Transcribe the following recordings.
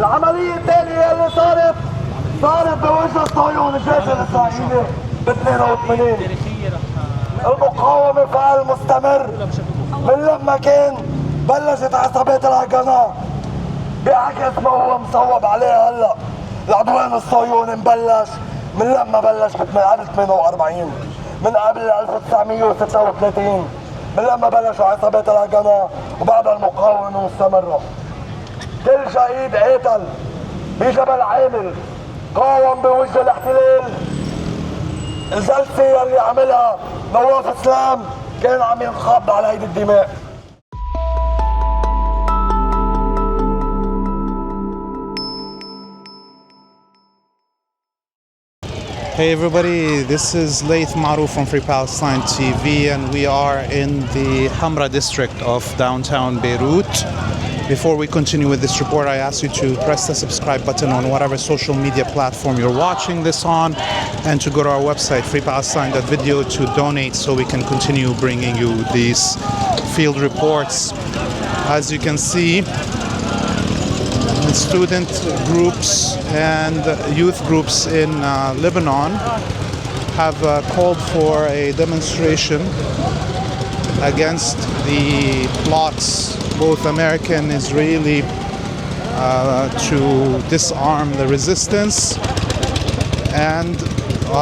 العملية الثانية اللي صارت بوجه الصهيوني الجيش الإسرائيلي ب 82. المقاومة فعل مستمر من لما كان بلشت عصابات الهجنة بعكس ما هو مصوب عليه هلا. العدوان الصهيوني مبلش من لما بلش قبل 48، من قبل 1936، من لما بلشوا عصابات الهجنة وبعد المقاومة مستمرة. كل شهيد قاتل بجبل عامل قاوم بوجه الاحتلال. الجلسة اللي عملها نواف اسلام كان عم ينخض على هيدي الدماء. Hey everybody, this is Laith Marouf from Free Palestine TV, and we are in the Hamra district of downtown Beirut. Before we continue with this report, I ask you to press the subscribe button on whatever social media platform you're watching this on, and to go to our website freepalestine.video to donate so we can continue bringing you these field reports. As you can see, student groups and youth groups in Lebanon have called for a demonstration against the plots, both American and Israeli, to disarm the resistance, and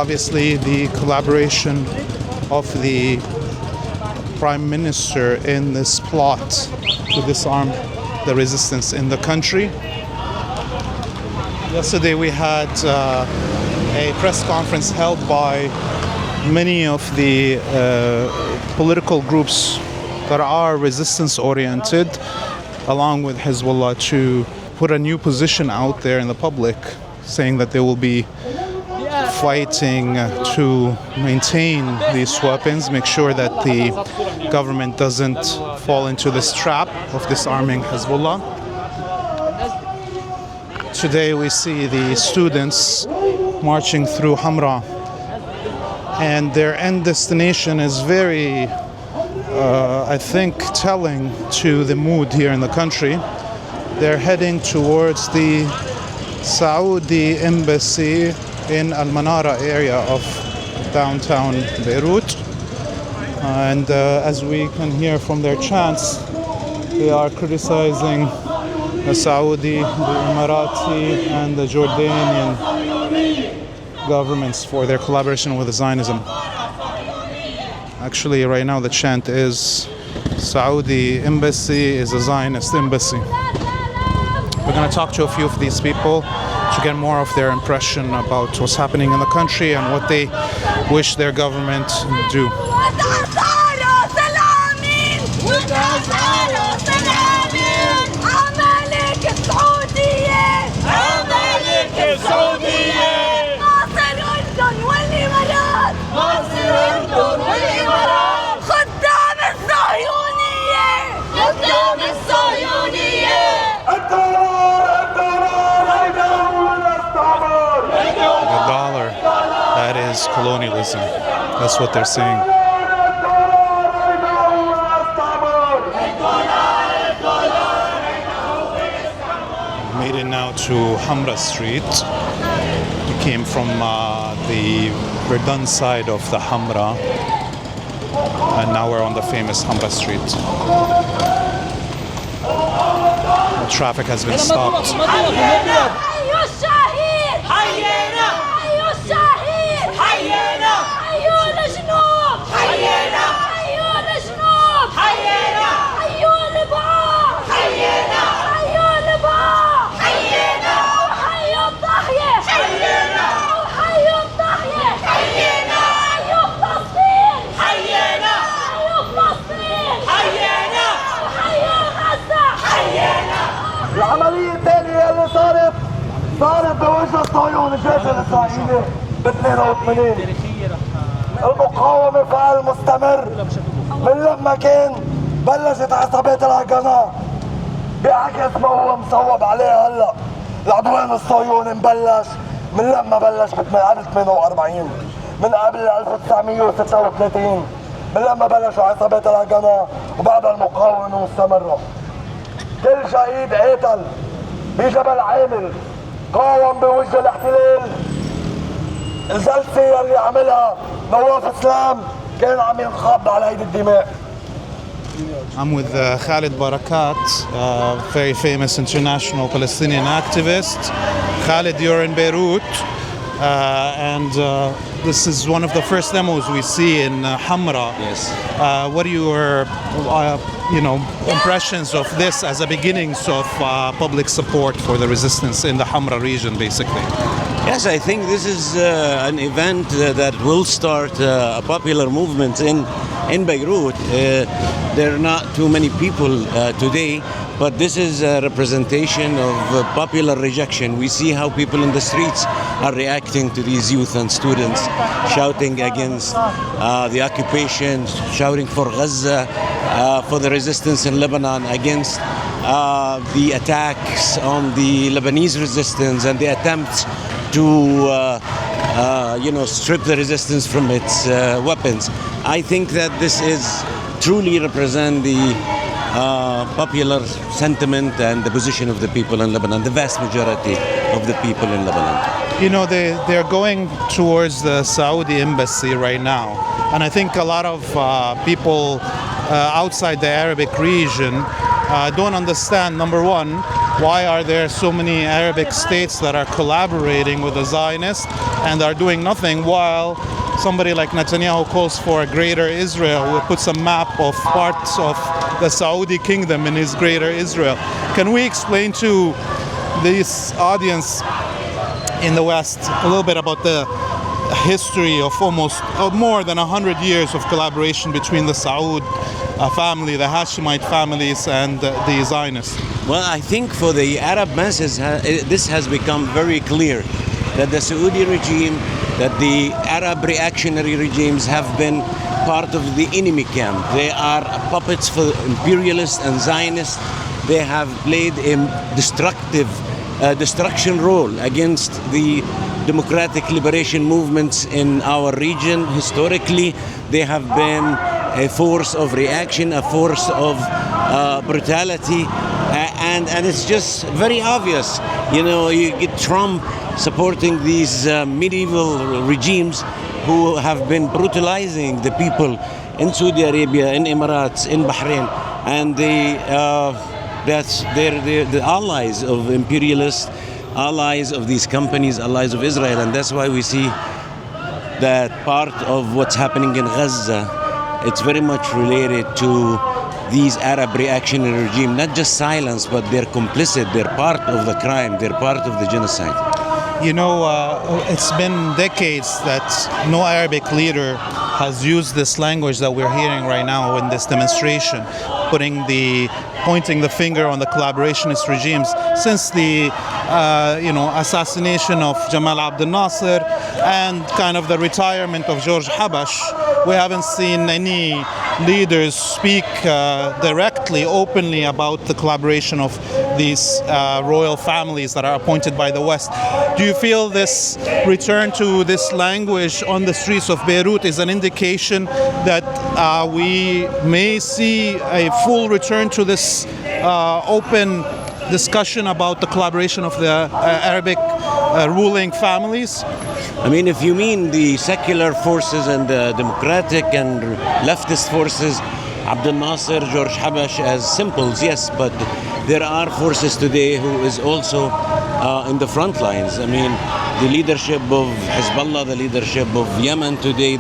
obviously the collaboration of the Prime Minister in this plot to disarm the resistance in the country. Yesterday we had a press conference held by many of the political groups that are resistance oriented, along with Hezbollah, to put a new position out there in the public, saying that they will be fighting to maintain these weapons, make sure that the government doesn't fall into this trap of disarming Hezbollah. Today we see the students marching through Hamra, and their end destination is very, I think, telling to the mood here in the country. They're heading towards the Saudi embassy in Al-Manara area of downtown Beirut. And as we can hear from their chants, they are criticizing the Saudi, the Emirati, and the Jordanian governments for their collaboration with Zionism. Actually, right now the chant is Saudi embassy is a Zionist embassy. We're going to talk to a few of these people to get more of their impression about what's happening in the country and what they wish their government would do. That is colonialism. That's what they're saying. We made it now to Hamra Street. We came from the Verdun side of the Hamra, and now we're on the famous Hamra Street. The traffic has been stopped. العملية الثانية اللي صارت بوجه الصهيوني الجيش الإسرائيلي ب 82. المقاومة فعل مستمر من لما كان بلشت عصابات الهجنة بعكس ما هو مصوب عليه هلا. العدوان الصهيوني مبلش من لما بلش قبل 48، من قبل 1936، من لما بلشوا عصابات الهجنة وبعد المقاومة مستمرة. كل شهيد قاتل بجبل عامل قاوم بوجه الاحتلال. الجلسة اللي عملها نواف اسلام كان عم ينخض على هيدي الدماء. I'm with Khaled Barakat, very famous international Palestinian activist. Khaled, you're in Beirut, and this is one of the first demos we see in Hamra. Yes. What are your, impressions of this as a beginnings of public support for the resistance in the Hamra region, basically? Yes, I think this is an event that will start a popular movement in Beirut. There are not too many people today, but this is a representation of popular rejection. We see how people in the streets are reacting to these youth and students, shouting against the occupation, shouting for Gaza, for the resistance in Lebanon, against the attacks on the Lebanese resistance and the attempts to strip the resistance from its weapons. I think that this is truly represent the popular sentiment and the position of the people in Lebanon, the vast majority of the people in Lebanon. They're going towards the Saudi embassy right now, and I think a lot of people outside the Arabic region don't understand, number one, why are there so many Arabic states that are collaborating with the Zionists and are doing nothing, while somebody like Netanyahu calls for a greater Israel, who puts a map of parts of the Saudi kingdom in his greater Israel. Can we explain to this audience in the West a little bit about the history of more than 100 years of collaboration between the Saud family, the Hashemite families, and the Zionists? Well, I think for the Arab masses, this has become very clear that the Saudi regime, that the Arab reactionary regimes have been part of the enemy camp. They are puppets for imperialists and Zionists. They have played a destruction role against the democratic liberation movements in our region. Historically, they have been a force of reaction, a force of brutality, and it's just very obvious. You get Trump supporting these medieval regimes who have been brutalizing the people in Saudi Arabia, in Emirates, in Bahrain, and they're the allies of imperialists, allies of these companies, allies of Israel, and that's why we see that part of what's happening in Gaza, it's very much related to these Arab reactionary regime, not just silence, but they're complicit, they're part of the crime, they're part of the genocide. It's been decades that no Arabic leader has used this language that we're hearing right now in this demonstration, pointing the finger on the collaborationist regimes since the assassination of Jamal Abdel Nasser and kind of the retirement of George Habash. We haven't seen any leaders speak directly, openly about the collaboration of these royal families that are appointed by the West. Do you feel this return to this language on the streets of Beirut is an indication that we may see a full return to this open discussion about the collaboration of the Arabic ruling families? I mean, if you mean the secular forces and the democratic and leftist forces, Abdel Nasser, George Habash as symbols, yes, but there are forces today who is also in the front lines. I mean, the leadership of Hezbollah, the leadership of Yemen today,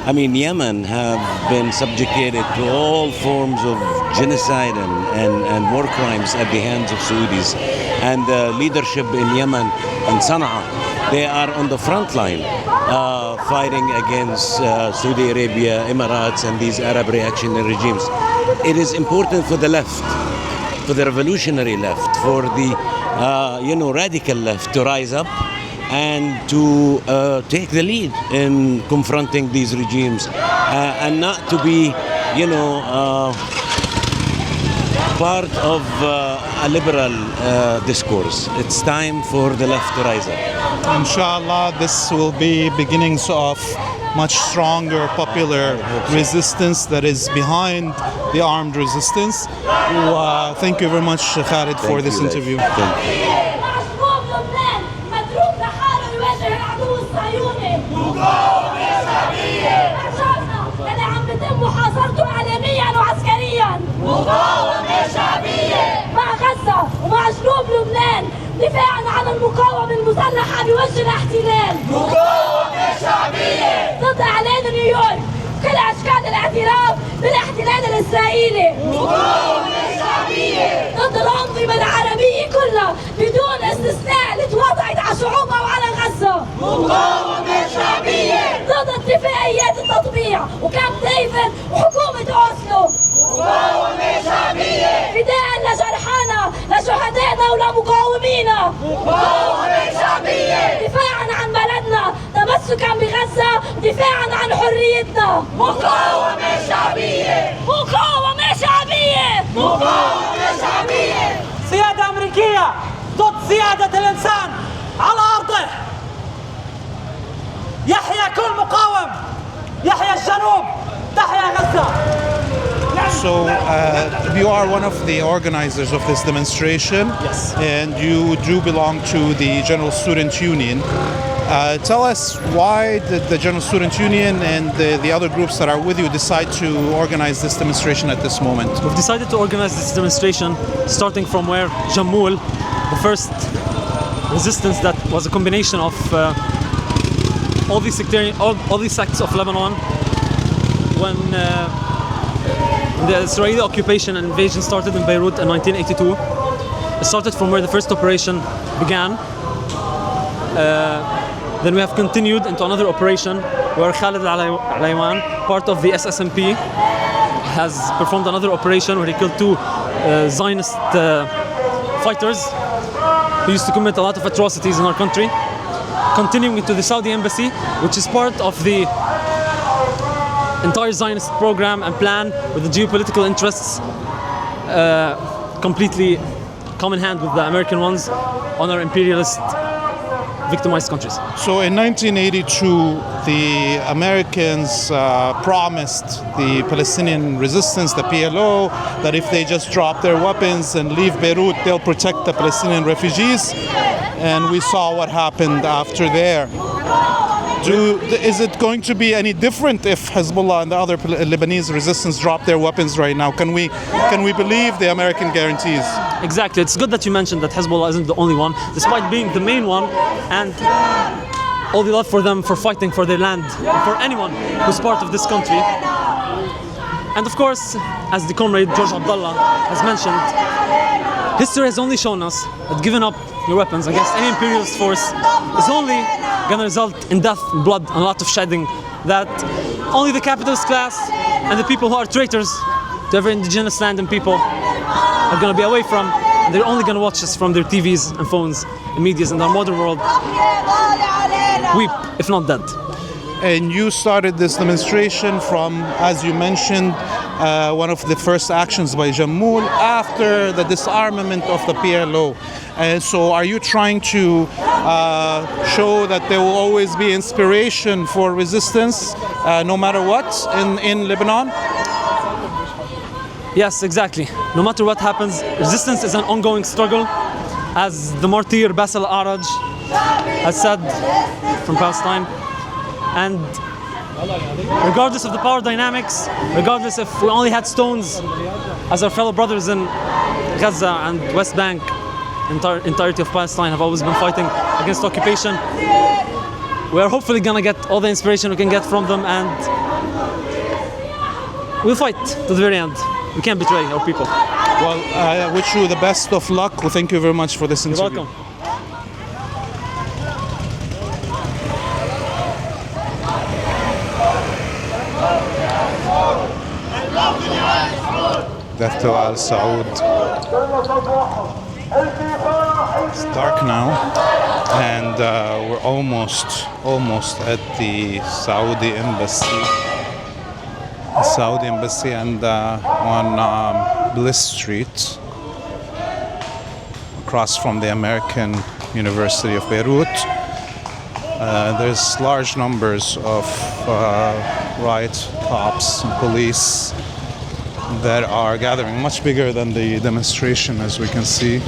Yemen have been subjugated to all forms of genocide and war crimes at the hands of Saudis. And the leadership in Yemen and Sana'a, they are on the front line fighting against Saudi Arabia, Emirates, and these Arab reactionary regimes. It is important for the left, for the revolutionary left, for the radical left to rise up and to take the lead in confronting these regimes and not to be, part of a liberal discourse. It's time for the left to rise up. Inshallah, this will be beginnings of much stronger popular resistance that is behind the armed resistance. Thank you very much, Khaled, for this interview. محاصرته إعلاميا وعسكريا مقاومة شعبية مع غزة ومع جنوب لبنان دفاعا عن المقاومة المسلحة بوجه الاحتلال مقاومة شعبية ضد إعلان نيويورك كل أشكال الاعتراف بالاحتلال الإسرائيلي مقاومة شعبية ضد الأنظمة العربية كلها بدون استثناء اللي توضعت على شعوبها وعلى غزة مقاومة شعبية ضد اتفاقيات التطبيع وكامب ديفيد وحكومة أوسلو مقاومة شعبية فداء لجرحانا لشهدائنا ولمقاومينا مقاومة شعبية دفاعا عن بلدنا تمسكا بغزة دفاعا عن حريتنا مقاومة شعبية مقاومة شعبية مقاومة شعبية سيادة أمريكية ضد سيادة الإنسان على أرضه يحيى كل مقاوم يحيى الجنوب تحيا غزة. So you are one of the organizers of this demonstration. Yes. And you do belong to the General Student Union. Tell us, why did the General Student Union and the other groups that are with you decide to organize this demonstration at this moment? We've decided to organize this demonstration starting from where Jamul, the first resistance that was a combination of all these sects of Lebanon, when the Israeli occupation and invasion started in Beirut in 1982. It started from where the first operation began. Then we have continued into another operation where Khaled Barakat, part of the SSMP, has performed another operation where he killed two Zionist fighters who used to commit a lot of atrocities in our country. Continuing into the Saudi embassy, which is part of the entire Zionist program and plan with the geopolitical interests completely come in hand with the American ones on our imperialist victimized countries. So in 1982, the Americans promised the Palestinian resistance, the PLO, that if they just drop their weapons and leave Beirut, they'll protect the Palestinian refugees. And we saw what happened after there. Is it going to be any different if Hezbollah and the other Lebanese resistance drop their weapons right now? Can we believe the American guarantees? Exactly. It's good that you mentioned that Hezbollah isn't the only one, despite being the main one, and all the love for them for fighting for their land, for anyone who's part of this country. And of course, as the comrade George Abdullah has mentioned, history has only shown us that giving up your weapons against any imperialist force is only going to result in death, blood, and a lot of shedding that only the capitalist class and the people who are traitors to every indigenous land and people are going to be away from. They're only going to watch us from their TVs and phones and medias in our modern world weep, if not dead. And you started this demonstration from, as you mentioned, one of the first actions by Jamul after the disarmament of the PLO. And so are you trying to show that there will always be inspiration for resistance no matter what in Lebanon? Yes, exactly. No matter what happens, resistance is an ongoing struggle. As the martyr Bassel al-Araj has said from Palestine. And regardless of the power dynamics, regardless if we only had stones as our fellow brothers in Gaza and West Bank, entirety of Palestine have always been fighting against occupation. We are hopefully gonna get all the inspiration we can get from them, and we'll fight to the very end. We can't betray our people. Well, I wish you the best of luck. Well, thank you very much for this interview. You're welcome. Death to Al-Saud. It's dark now, and we're almost at the Saudi embassy. And on Bliss Street, across from the American University of Beirut. There's large numbers of riot cops and police that are gathering, much bigger than the demonstration, as we can see.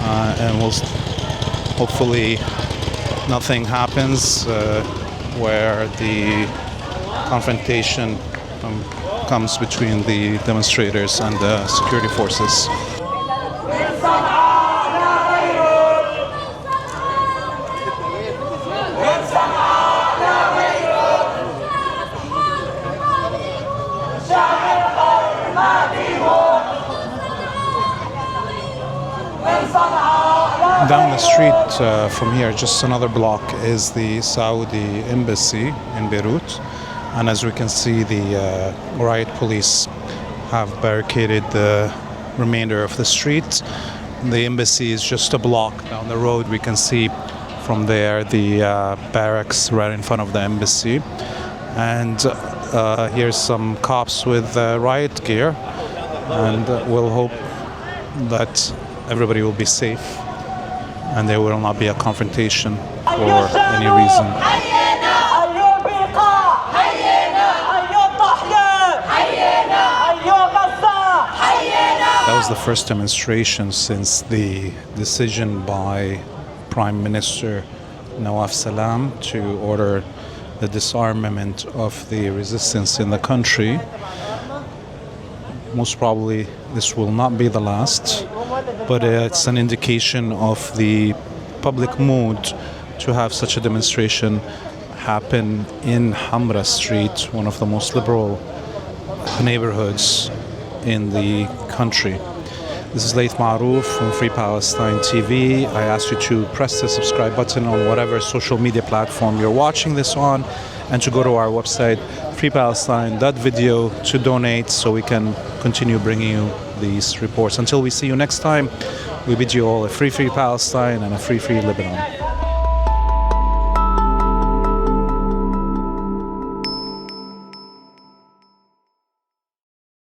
And hopefully nothing happens where the confrontation comes between the demonstrators and the security forces. Down the street from here, just another block, is the Saudi embassy in Beirut. And as we can see, the riot police have barricaded the remainder of the street. The embassy is just a block down the road. We can see from there the barracks right in front of the embassy. And here's some cops with riot gear. And we'll hope that everybody will be safe and there will not be a confrontation for any reason. That was the first demonstration since the decision by Prime Minister Nawaf Salam to order the disarmament of the resistance in the country. Most probably this will not be the last, but it's an indication of the public mood to have such a demonstration happen in Hamra Street, one of the most liberal neighborhoods in the country. This is Laith Marouf from Free Palestine TV. I ask you to press the subscribe button on whatever social media platform you're watching this on, and to go to our website freepalestine.video to donate so we can continue bringing you these reports. Until we see you next time, we bid you all a free Palestine and a free Lebanon.